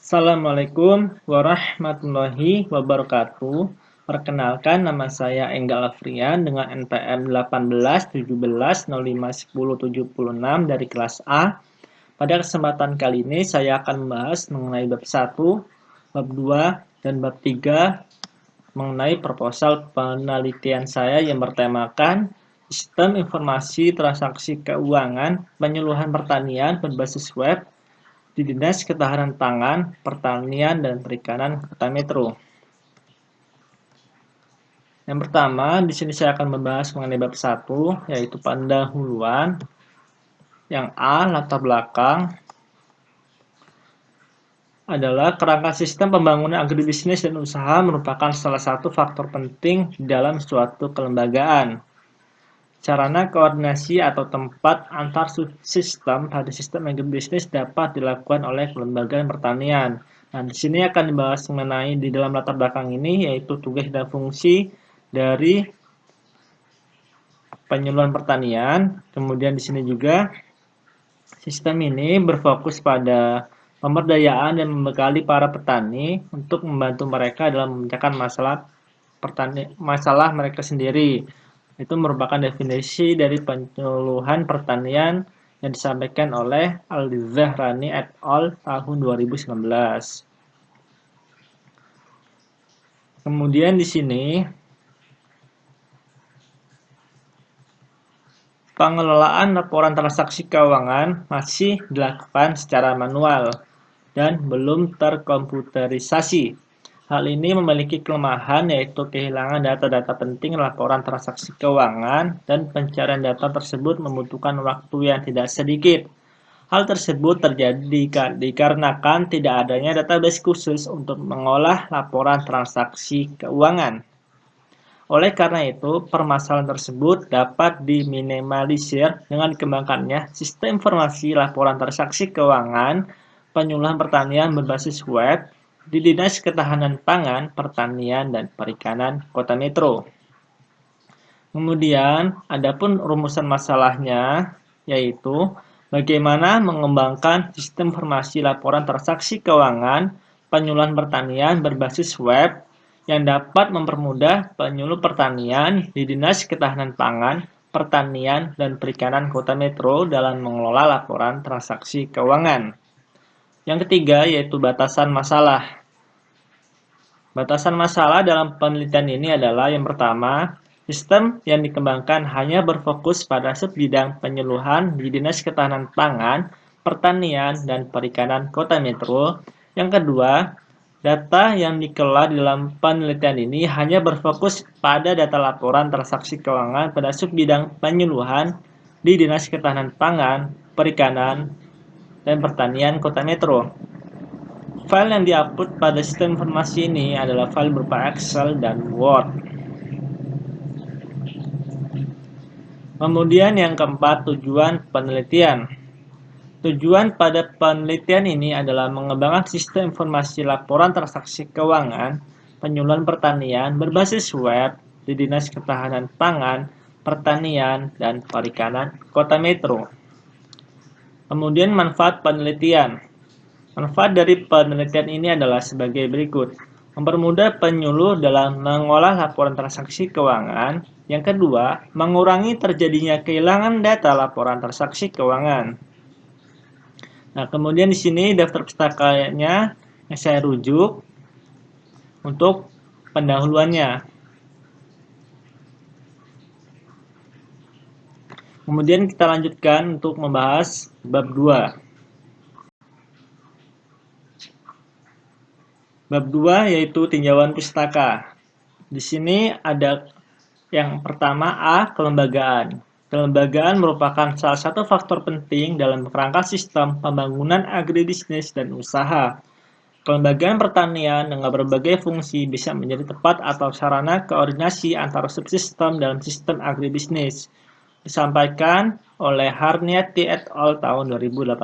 Assalamualaikum warahmatullahi wabarakatuh. Perkenalkan, nama saya Enggal Afrian dengan NPM 1817051076 dari kelas A. Pada kesempatan kali ini saya akan membahas mengenai bab 1, bab 2, dan bab 3 mengenai proposal penelitian saya yang bertemakan Sistem Informasi Transaksi Keuangan Penyuluhan Pertanian berbasis web di Dinas Ketahanan Pangan, Pertanian, dan Perikanan Kota Metro. Yang pertama, di sini saya akan membahas mengenai bab 1, yaitu pendahuluan. Yang A, latar belakang, adalah kerangka sistem pembangunan agribisnis dan usaha merupakan salah satu faktor penting dalam suatu kelembagaan. Sarana koordinasi atau tempat antar sistem pada sistem agribisnis dapat dilakukan oleh kelembagaan pertanian. Nah, di sini akan dibahas mengenai di dalam latar belakang ini, yaitu tugas dan fungsi dari penyuluhan pertanian. Kemudian di sini juga sistem ini berfokus pada pemberdayaan dan membekali para petani untuk membantu mereka dalam memecahkan masalah mereka sendiri. Itu merupakan definisi dari penyuluhan pertanian yang disampaikan oleh Al-Zahrani et al. Tahun 2019. Kemudian di sini pengelolaan laporan transaksi keuangan masih dilakukan secara manual dan belum terkomputerisasi. Hal ini memiliki kelemahan, yaitu kehilangan data-data penting laporan transaksi keuangan, dan pencarian data tersebut membutuhkan waktu yang tidak sedikit. Hal tersebut terjadi dikarenakan tidak adanya database khusus untuk mengolah laporan transaksi keuangan. Oleh karena itu, permasalahan tersebut dapat diminimalisir dengan dikembangkannya sistem informasi laporan transaksi keuangan penyuluhan pertanian berbasis web di Dinas Ketahanan Pangan, Pertanian, dan Perikanan Kota Metro. Kemudian, adapun rumusan masalahnya, yaitu bagaimana mengembangkan sistem informasi laporan transaksi keuangan penyuluhan pertanian berbasis web yang dapat mempermudah penyuluh pertanian di Dinas Ketahanan Pangan, Pertanian, dan Perikanan Kota Metro dalam mengelola laporan transaksi keuangan. Yang ketiga, yaitu batasan masalah. Batasan masalah dalam penelitian ini adalah yang pertama, sistem yang dikembangkan hanya berfokus pada subbidang penyuluhan di Dinas Ketahanan Pangan, Pertanian, dan Perikanan Kota Metro. Yang kedua, data yang dikelola di dalam penelitian ini hanya berfokus pada data laporan transaksi keuangan pada subbidang penyuluhan di Dinas Ketahanan Pangan, Perikanan, dan Pertanian Kota Metro. File yang di-upload pada sistem informasi ini adalah file berupa Excel dan Word. Kemudian yang keempat, tujuan penelitian. Tujuan pada penelitian ini adalah mengembangkan sistem informasi laporan transaksi keuangan penyuluhan pertanian berbasis web di Dinas Ketahanan Pangan, Pertanian, dan Perikanan Kota Metro. Kemudian manfaat penelitian. Manfaat dari penelitian ini adalah sebagai berikut. Mempermudah penyuluh dalam mengolah laporan transaksi keuangan. Yang kedua, mengurangi terjadinya kehilangan data laporan transaksi keuangan. Nah, kemudian di sini daftar pustakanya yang saya rujuk untuk pendahuluannya. Kemudian kita lanjutkan untuk membahas bab 2. Bab 2 yaitu tinjauan pustaka. Di sini ada yang pertama A, kelembagaan. Kelembagaan merupakan salah satu faktor penting dalam kerangka sistem pembangunan agribisnis dan usaha. Kelembagaan pertanian dengan berbagai fungsi bisa menjadi tempat atau sarana koordinasi antara subsistem dalam sistem agribisnis. Disampaikan oleh Harniati et al. Tahun 2018.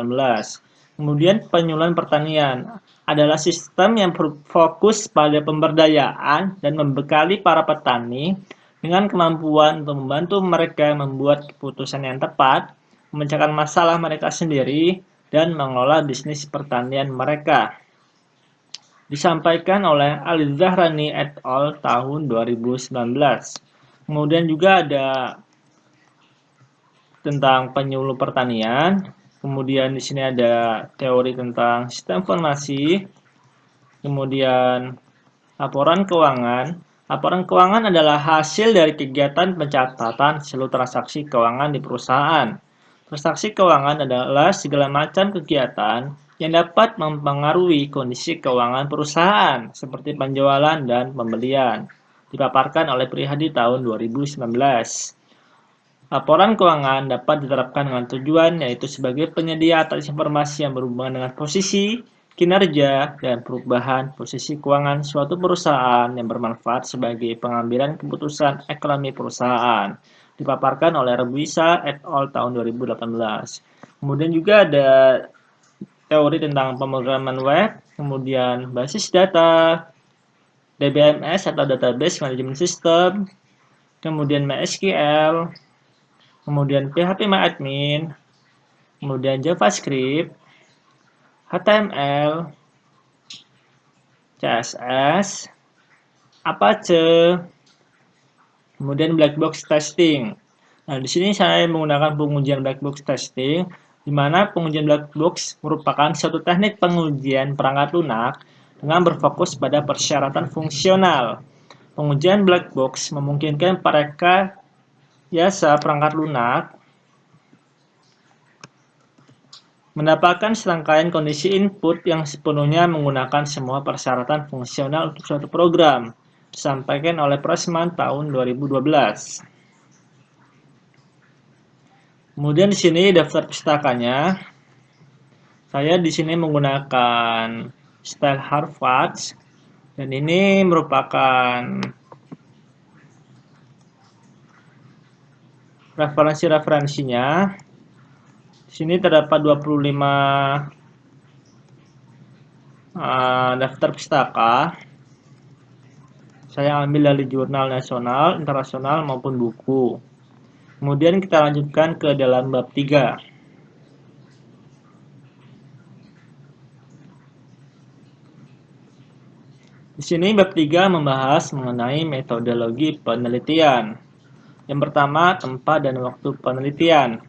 Kemudian penyuluhan pertanian adalah sistem yang berfokus pada pemberdayaan dan membekali para petani dengan kemampuan untuk membantu mereka membuat keputusan yang tepat, memecahkan masalah mereka sendiri, dan mengelola bisnis pertanian mereka. disampaikan oleh Ali Zahrani et al. Tahun 2019. Kemudian juga ada tentang penyuluh pertanian. Kemudian di sini ada teori tentang sistem informasi. Kemudian laporan keuangan. Laporan keuangan adalah hasil dari kegiatan pencatatan seluruh transaksi keuangan di perusahaan. Transaksi keuangan adalah segala macam kegiatan yang dapat mempengaruhi kondisi keuangan perusahaan, seperti penjualan dan pembelian, dipaparkan oleh Prihadi tahun 2019. Laporan keuangan dapat diterapkan dengan tujuan, yaitu sebagai penyedia atas informasi yang berhubungan dengan posisi, kinerja, dan perubahan posisi keuangan suatu perusahaan yang bermanfaat sebagai pengambilan keputusan ekonomi perusahaan. Dipaparkan oleh Rebuisa et al. Tahun 2018. Kemudian juga ada teori tentang pemrograman web, kemudian basis data, DBMS atau Database Management System, kemudian MySQL, kemudian PHP-MyAdmin, kemudian JavaScript, HTML, CSS, Apache, kemudian black box testing. Nah, di sini saya menggunakan pengujian black box testing, di mana pengujian black box merupakan suatu teknik pengujian perangkat lunak dengan berfokus pada persyaratan fungsional. Pengujian black box memungkinkan mereka biasa perangkat lunak mendapatkan serangkaian kondisi input yang sepenuhnya menggunakan semua persyaratan fungsional untuk suatu program, disampaikan oleh Pressman tahun 2012. Kemudian di sini daftar pustakanya. Saya di sini menggunakan style Harvard, dan ini merupakan referensi-referensinya. Di sini terdapat 25 daftar pustaka. Saya ambil dari jurnal nasional, internasional, maupun buku. Kemudian kita lanjutkan ke dalam bab 3. Di sini bab 3 membahas mengenai metodologi penelitian. Yang pertama, tempat dan waktu penelitian.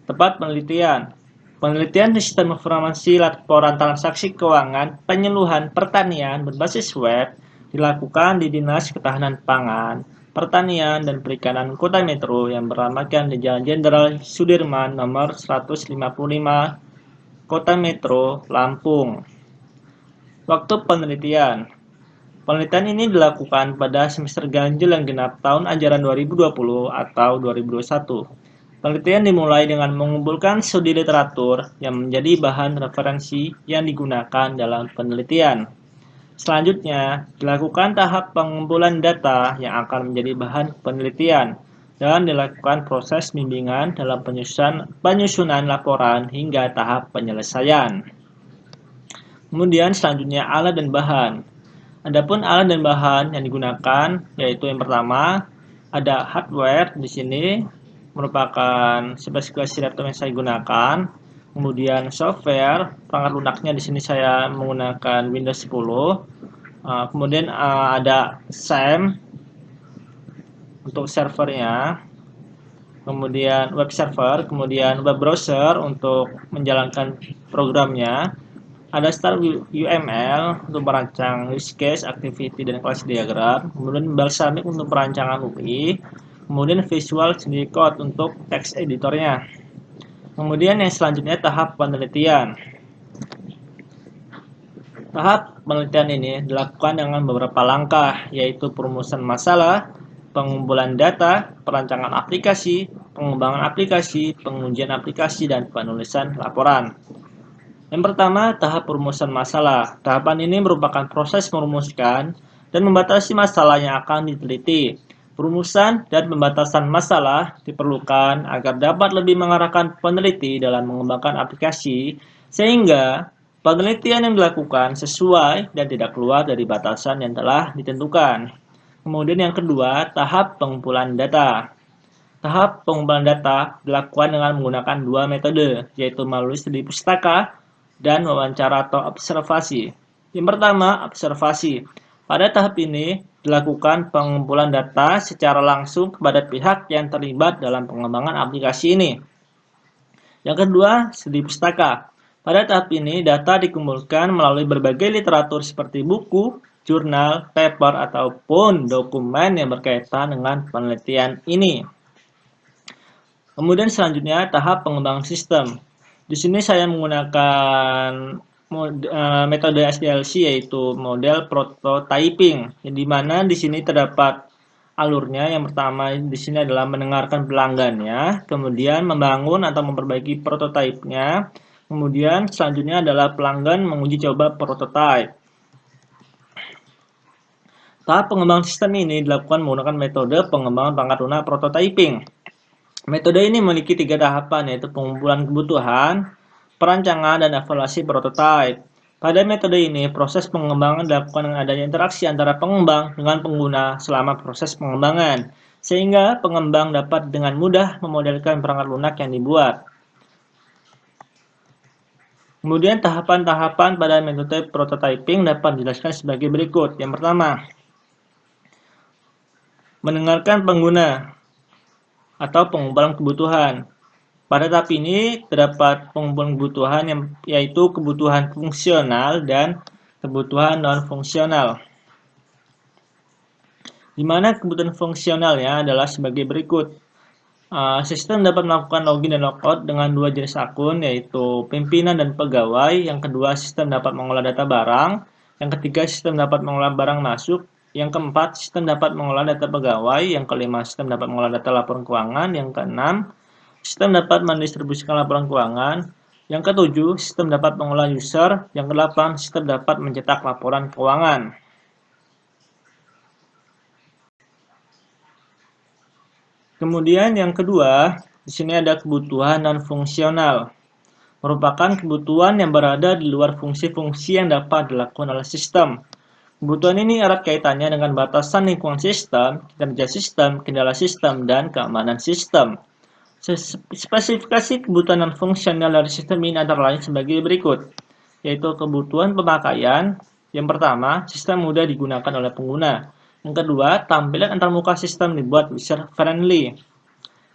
Tempat penelitian. Penelitian sistem informasi laporan transaksi keuangan penyuluhan pertanian berbasis web dilakukan di Dinas Ketahanan Pangan, Pertanian dan Perikanan Kota Metro yang beralamatkan di Jalan Jenderal Sudirman nomor 155, Kota Metro, Lampung. Waktu penelitian. Penelitian ini dilakukan pada semester ganjil yang genap tahun ajaran 2020 atau 2021. Penelitian dimulai dengan mengumpulkan studi literatur yang menjadi bahan referensi yang digunakan dalam penelitian. Selanjutnya, dilakukan tahap pengumpulan data yang akan menjadi bahan penelitian dan dilakukan proses bimbingan dalam penyusunan laporan hingga tahap penyelesaian. Kemudian selanjutnya alat dan bahan. Adapun alat dan bahan yang digunakan yaitu yang pertama ada hardware di sini merupakan spesifikasi laptop yang saya gunakan. Kemudian software, perangkat lunaknya di sini saya menggunakan Windows 10. Kemudian ada SAM untuk servernya. Kemudian web server, kemudian web browser untuk menjalankan programnya. Ada Star UML untuk merancang use case, activity, dan kelas diagram. Kemudian Balsamiq untuk perancangan UI. Kemudian Visual Studio Code untuk text editornya. Kemudian yang selanjutnya tahap penelitian. Tahap penelitian ini dilakukan dengan beberapa langkah, yaitu perumusan masalah, pengumpulan data, perancangan aplikasi, pengembangan aplikasi, pengujian aplikasi, dan penulisan laporan. Yang pertama, tahap perumusan masalah. Tahapan ini merupakan proses merumuskan dan membatasi masalah yang akan diteliti. Perumusan dan pembatasan masalah diperlukan agar dapat lebih mengarahkan peneliti dalam mengembangkan aplikasi, sehingga penelitian yang dilakukan sesuai dan tidak keluar dari batasan yang telah ditentukan. Kemudian yang kedua, tahap pengumpulan data. Tahap pengumpulan data dilakukan dengan menggunakan dua metode, yaitu melalui studi pustaka dan wawancara atau observasi. Yang pertama, observasi. Pada tahap ini, dilakukan pengumpulan data secara langsung kepada pihak yang terlibat dalam pengembangan aplikasi ini. Yang kedua, studi pustaka. Pada tahap ini, data dikumpulkan melalui berbagai literatur seperti buku, jurnal, paper, ataupun dokumen yang berkaitan dengan penelitian ini. Kemudian selanjutnya, tahap pengembangan sistem. Di sini saya menggunakan metode SDLC, yaitu model prototyping, di mana di sini terdapat alurnya. Yang pertama di sini adalah mendengarkan pelanggannya, kemudian membangun atau memperbaiki prototipenya, kemudian selanjutnya adalah pelanggan menguji coba prototipe. Tahap pengembangan sistem ini dilakukan menggunakan metode pengembangan pangkat lunak prototyping. Metode ini memiliki 3 tahapan, yaitu pengumpulan kebutuhan, perancangan, dan evaluasi prototipe. Pada metode ini, proses pengembangan dilakukan dengan adanya interaksi antara pengembang dengan pengguna selama proses pengembangan, sehingga pengembang dapat dengan mudah memodelkan perangkat lunak yang dibuat. Kemudian tahapan-tahapan pada metode prototyping dapat dijelaskan sebagai berikut. Yang pertama, mendengarkan pengguna atau pengumpulan kebutuhan. Pada tahap ini terdapat pengumpulan kebutuhan yaitu kebutuhan fungsional dan kebutuhan non-fungsional. Di mana kebutuhan fungsionalnya adalah sebagai berikut. Sistem dapat melakukan login dan logout dengan 2 jenis akun, yaitu pimpinan dan pegawai. Yang kedua, sistem dapat mengolah data barang. Yang ketiga, sistem dapat mengolah barang masuk. Yang keempat, sistem dapat mengolah data pegawai. Yang kelima, sistem dapat mengolah data laporan keuangan. Yang keenam, sistem dapat mendistribusikan laporan keuangan. Yang ketujuh, sistem dapat mengolah user. Yang kedelapan, sistem dapat mencetak laporan keuangan. Kemudian yang kedua, di sini ada kebutuhan non-fungsional. Merupakan kebutuhan yang berada di luar fungsi-fungsi yang dapat dilakukan oleh sistem. Kebutuhan ini erat kaitannya dengan batasan lingkungan sistem, kinerja sistem, kendala sistem, dan keamanan sistem. Spesifikasi kebutuhan non-fungsional dari sistem ini antara lain sebagai berikut, yaitu kebutuhan pemakaian. Yang pertama, sistem mudah digunakan oleh pengguna. Yang kedua, tampilan antarmuka sistem dibuat user friendly.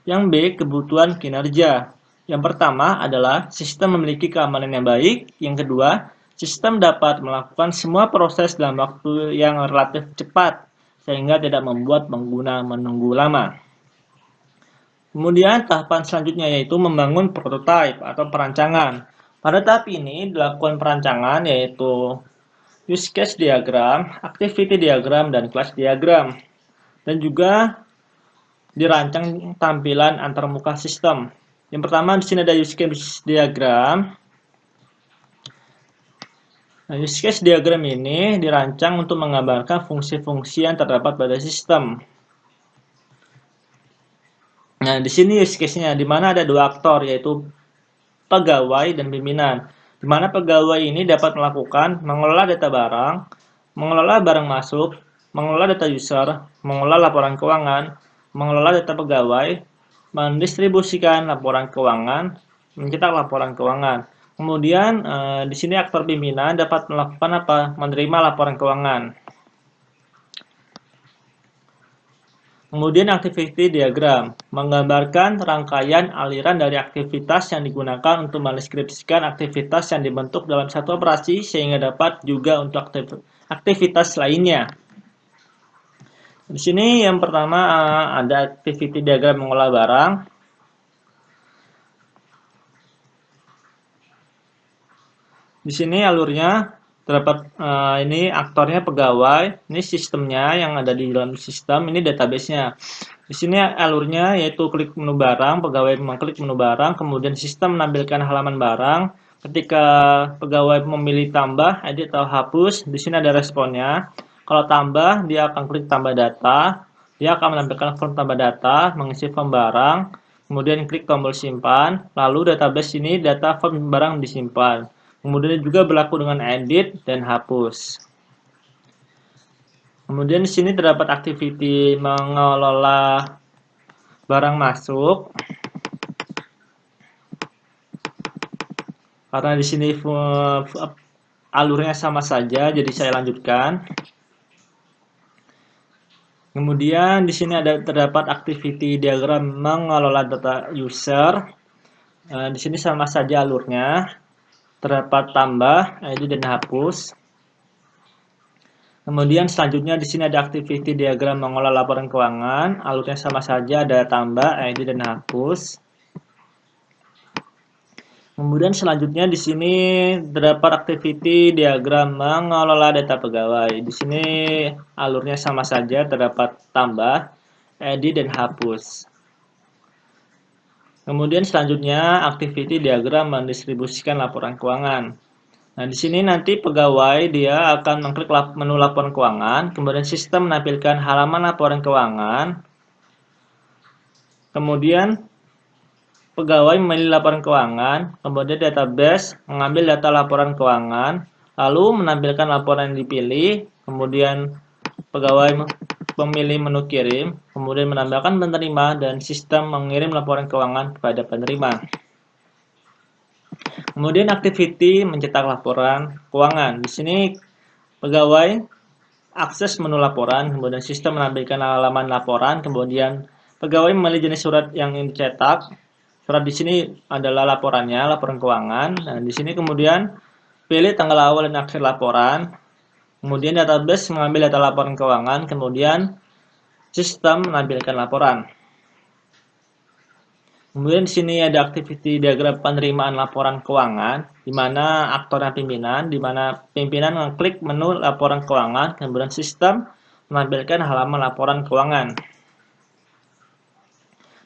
Yang B, kebutuhan kinerja. Yang pertama adalah sistem memiliki keamanan yang baik. Yang kedua, sistem dapat melakukan semua proses dalam waktu yang relatif cepat, sehingga tidak membuat pengguna menunggu lama. Kemudian tahapan selanjutnya yaitu membangun prototipe atau perancangan. Pada tahap ini dilakukan perancangan, yaitu use case diagram, activity diagram, dan class diagram. Dan juga dirancang tampilan antarmuka sistem. Yang pertama di sini ada use case diagram. Nah, use case diagram ini dirancang untuk menggambarkan fungsi-fungsi yang terdapat pada sistem. Nah, di sini use case-nya di mana ada 2 aktor, yaitu pegawai dan pimpinan. Di mana pegawai ini dapat melakukan mengelola data barang, mengelola barang masuk, mengelola data user, mengelola laporan keuangan, mengelola data pegawai, mendistribusikan laporan keuangan, mencetak laporan keuangan. Kemudian di sini aktor pimpinan dapat melakukan apa? Menerima laporan keuangan. Kemudian activity diagram menggambarkan rangkaian aliran dari aktivitas yang digunakan untuk mendeskripsikan aktivitas yang dibentuk dalam satu operasi sehingga dapat juga untuk aktivitas lainnya. Di sini yang pertama ada activity diagram mengolah barang. Di sini alurnya terdapat ini aktornya pegawai, ini sistemnya yang ada di dalam sistem, ini database-nya. Di sini alurnya yaitu klik menu barang, pegawai mengklik menu barang, kemudian sistem menampilkan halaman barang. Ketika pegawai memilih tambah, edit atau hapus, di sini ada responnya. Kalau tambah, dia akan klik tambah data, dia akan menampilkan form tambah data, mengisi form barang, kemudian klik tombol simpan, lalu database ini data form barang disimpan. Kemudian juga berlaku dengan edit dan hapus. Kemudian di sini terdapat activity mengelola barang masuk. Karena di sini alurnya sama saja, jadi saya lanjutkan. Kemudian di sini terdapat activity diagram mengelola data user. Di sini sama saja alurnya. Terdapat tambah, edit dan hapus. Kemudian selanjutnya di sini ada activity diagram mengolah laporan keuangan. Alurnya sama saja, ada tambah, edit dan hapus. Kemudian selanjutnya di sini terdapat activity diagram mengelola data pegawai. Di sini alurnya sama saja, terdapat tambah, edit dan hapus. Kemudian selanjutnya activity diagram mendistribusikan laporan keuangan. Nah, di sini nanti pegawai dia akan mengklik menu laporan keuangan, kemudian sistem menampilkan halaman laporan keuangan. Kemudian pegawai memilih laporan keuangan, kemudian database mengambil data laporan keuangan, lalu menampilkan laporan yang dipilih, kemudian pegawai memilih menu kirim, kemudian menambahkan penerima dan sistem mengirim laporan keuangan kepada penerima. Kemudian activity mencetak laporan keuangan. Di sini pegawai akses menu laporan, kemudian sistem menampilkan halaman laporan, kemudian pegawai memilih jenis surat yang ingin dicetak. Surat di sini adalah laporannya, laporan keuangan. Nah, di sini kemudian pilih tanggal awal dan akhir laporan. Kemudian database mengambil data laporan keuangan, kemudian sistem menampilkan laporan. Kemudian di sini ada activity diagram penerimaan laporan keuangan, di mana aktornya pimpinan, di mana pimpinan mengklik menu laporan keuangan, kemudian sistem menampilkan halaman laporan keuangan.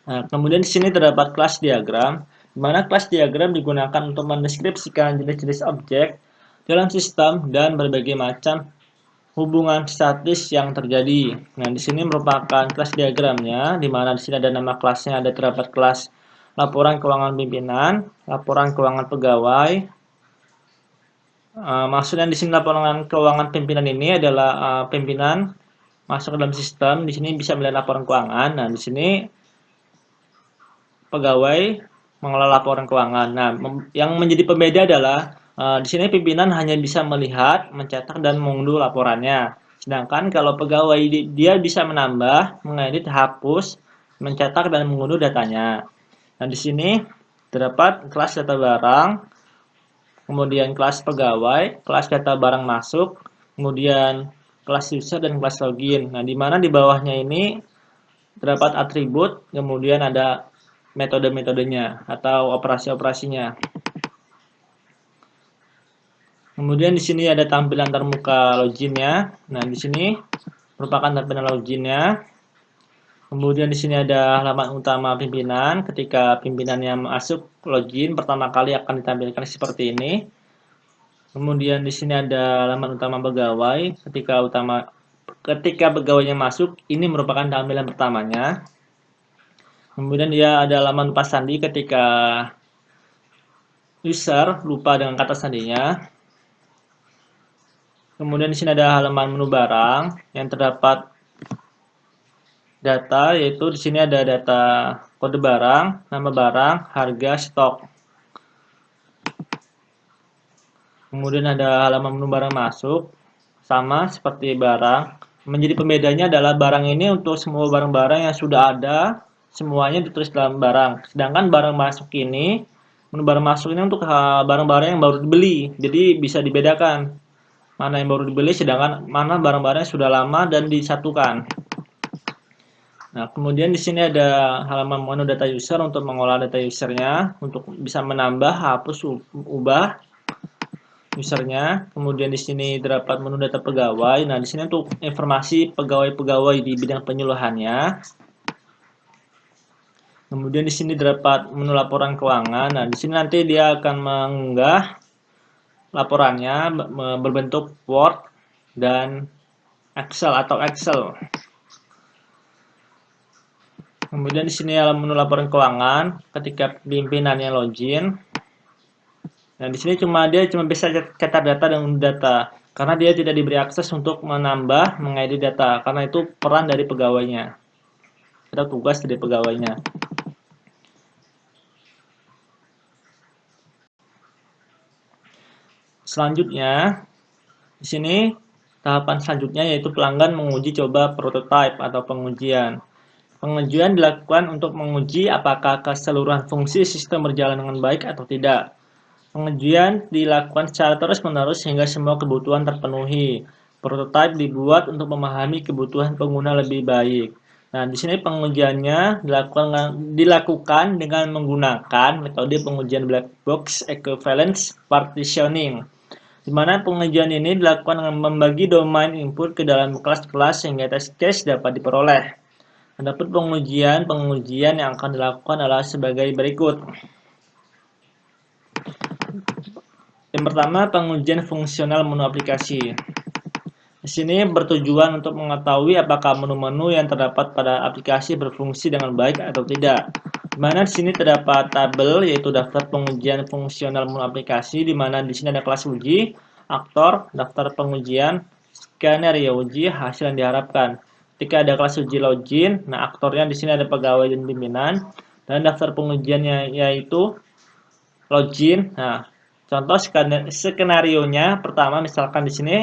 Nah, kemudian di sini terdapat kelas diagram, di mana kelas diagram digunakan untuk mendeskripsikan jenis-jenis objek dalam sistem dan berbagai macam hubungan statis yang terjadi. Nah, di sini merupakan kelas diagramnya, di mana di sini ada nama kelasnya, ada terdapat kelas laporan keuangan pimpinan, laporan keuangan pegawai. Maksudnya di sini laporan keuangan pimpinan ini adalah pimpinan masuk ke dalam sistem. Di sini bisa melihat laporan keuangan. Nah, di sini pegawai mengelola laporan keuangan. Nah, yang menjadi pembeda adalah di sini pimpinan hanya bisa melihat, mencetak, dan mengunduh laporannya. Sedangkan kalau pegawai dia bisa menambah, mengedit, hapus, mencetak, dan mengunduh datanya. Nah, di sini terdapat kelas data barang, kemudian kelas pegawai, kelas data barang masuk, kemudian kelas user dan kelas login. Nah, di mana di bawahnya ini terdapat atribut, kemudian ada metode-metodenya atau operasi-operasinya. Kemudian di sini ada tampilan termuka loginnya. Nah, di sini merupakan tampilan loginnya. Kemudian di sini ada halaman utama pimpinan. Ketika pimpinannya masuk login, pertama kali akan ditampilkan seperti ini. Kemudian di sini ada halaman utama pegawai. Ketika pegawainya masuk, ini merupakan tampilan pertamanya. Kemudian dia ada halaman lupa sandi ketika user lupa dengan kata sandinya. Kemudian di sini ada halaman menu barang yang terdapat data, yaitu di sini ada data kode barang, nama barang, harga, stok. Kemudian ada halaman menu barang masuk, sama seperti barang. Menjadi pembedanya adalah barang ini untuk semua barang-barang yang sudah ada, semuanya ditulis dalam barang. Sedangkan barang masuk ini, menu barang masuk ini untuk barang-barang yang baru dibeli, jadi bisa dibedakan mana yang baru dibeli, sedangkan mana barang-barang yang sudah lama dan disatukan. Nah, kemudian di sini ada halaman menu data user untuk mengolah data usernya, untuk bisa menambah, hapus, ubah usernya. Kemudian di sini terdapat menu data pegawai. Nah, di sini untuk informasi pegawai-pegawai di bidang penyuluhannya. Kemudian di sini terdapat menu laporan keuangan. Nah, di sini nanti dia akan mengunggah laporannya berbentuk Word dan Excel atau Excel. Kemudian di sini ada menu laporan keuangan ketika pimpinannya login. Nah, di sini dia cuma bisa cetak data dan data karena dia tidak diberi akses untuk menambah, mengedit data karena itu peran dari pegawainya. Itu tugas dari pegawainya. Selanjutnya, di sini tahapan selanjutnya yaitu pelanggan menguji coba prototype atau pengujian. Pengujian dilakukan untuk menguji apakah keseluruhan fungsi sistem berjalan dengan baik atau tidak. Pengujian dilakukan secara terus-menerus hingga semua kebutuhan terpenuhi. Prototipe dibuat untuk memahami kebutuhan pengguna lebih baik. Nah, di sini pengujiannya dilakukan dengan menggunakan metode pengujian black box equivalence partitioning, di mana pengujian ini dilakukan dengan membagi domain input ke dalam kelas-kelas sehingga test case dapat diperoleh. Adapun pengujian yang akan dilakukan adalah sebagai berikut. Yang pertama, pengujian fungsional menu aplikasi. Di sini bertujuan untuk mengetahui apakah menu-menu yang terdapat pada aplikasi berfungsi dengan baik atau tidak. Di mana di sini terdapat tabel yaitu daftar pengujian fungsional menu aplikasi, di mana di sini ada kelas uji, aktor, daftar pengujian, skenario uji, hasil yang diharapkan. Ketika ada kelas uji login, nah aktornya di sini ada pegawai dan pimpinan, dan daftar pengujiannya yaitu login. Nah, contoh skenario-nya pertama misalkan di sini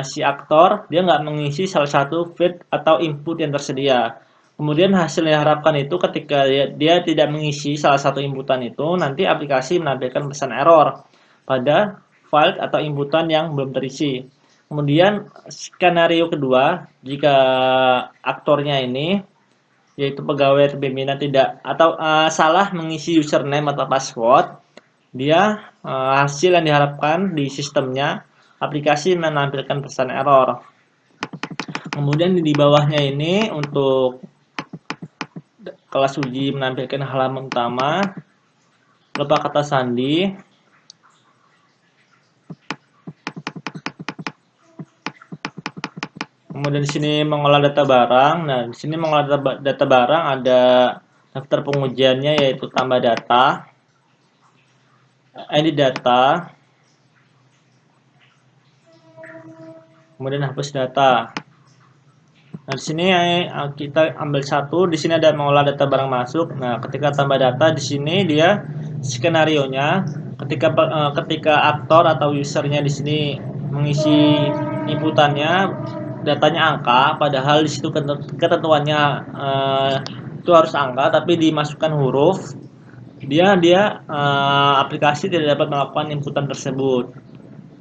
si aktor dia nggak mengisi salah satu feed atau input yang tersedia. Kemudian hasil yang diharapkan itu ketika dia tidak mengisi salah satu inputan itu, nanti aplikasi menampilkan pesan error pada file atau inputan yang belum terisi. Kemudian skenario kedua, jika aktornya ini yaitu pegawai atau pimpinan tidak atau salah mengisi username atau password, dia hasil yang diharapkan di sistemnya aplikasi menampilkan pesan error. Kemudian di bawahnya ini untuk kelas uji menampilkan halaman utama, lupa kata sandi. Kemudian di sini mengolah data barang. Nah, di sini mengolah data barang ada daftar pengujiannya yaitu tambah data, edit data, kemudian hapus data. Nah, di sini kita ambil satu. Di sini ada mengolah data barang masuk. Nah, ketika tambah data di sini dia skenario-nya ketika aktor atau usernya di sini mengisi inputannya datanya angka, padahal di situ ketentuannya itu harus angka, tapi dimasukkan huruf. Aplikasi tidak dapat melakukan inputan tersebut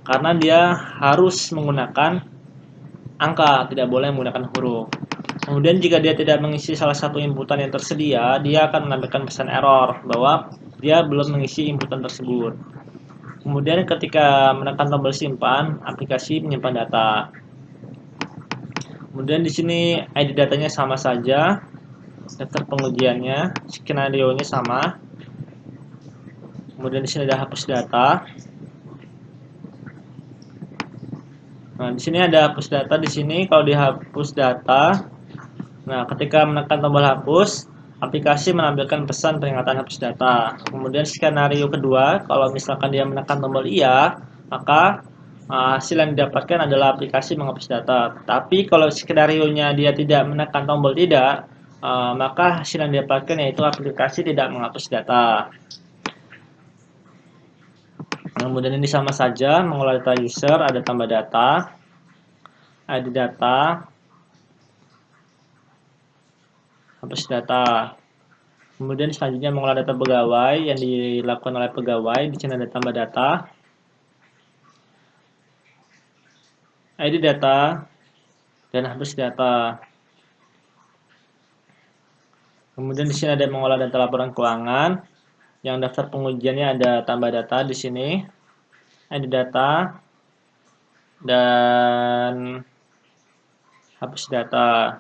karena dia harus menggunakan angka, tidak boleh menggunakan huruf. Kemudian jika dia tidak mengisi salah satu inputan yang tersedia, dia akan menampilkan pesan error bahwa dia belum mengisi inputan tersebut. Kemudian ketika menekan tombol simpan, aplikasi menyimpan data. Kemudian di sini ID datanya sama saja, daftar pengujiannya, skenario-nya sama. Kemudian di sini ada hapus data. Nah, di sini ada hapus data. Di sini kalau dihapus data, nah ketika menekan tombol hapus, aplikasi menampilkan pesan peringatan hapus data. Kemudian skenario kedua, kalau misalkan dia menekan tombol iya, maka hasil yang didapatkan adalah aplikasi menghapus data. Tapi kalau skenario-nya dia tidak menekan tombol tidak, maka hasil yang didapatkan yaitu aplikasi tidak menghapus data. Kemudian ini sama saja, mengolah data user, ada tambah data, ID data, hapus data. Kemudian selanjutnya mengolah data pegawai yang dilakukan oleh pegawai. Di sini ada tambah data, ID data, dan hapus data. Kemudian di sini ada mengolah data laporan keuangan. Yang daftar pengujiannya ada tambah data di sini, ID data, dan hapus data.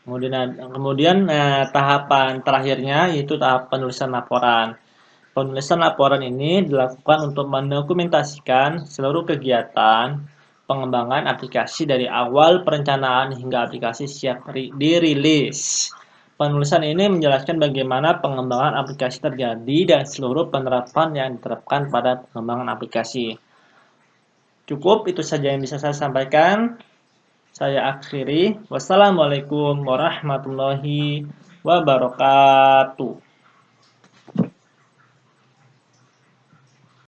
Kemudian tahapan terakhirnya yaitu tahap penulisan laporan. Penulisan laporan ini dilakukan untuk mendokumentasikan seluruh kegiatan pengembangan aplikasi dari awal perencanaan hingga aplikasi siap dirilis. Penulisan ini menjelaskan bagaimana pengembangan aplikasi terjadi dan seluruh penerapan yang diterapkan pada pengembangan aplikasi. Cukup itu saja yang bisa saya sampaikan. Saya akhiri. Wassalamualaikum warahmatullahi wabarakatuh.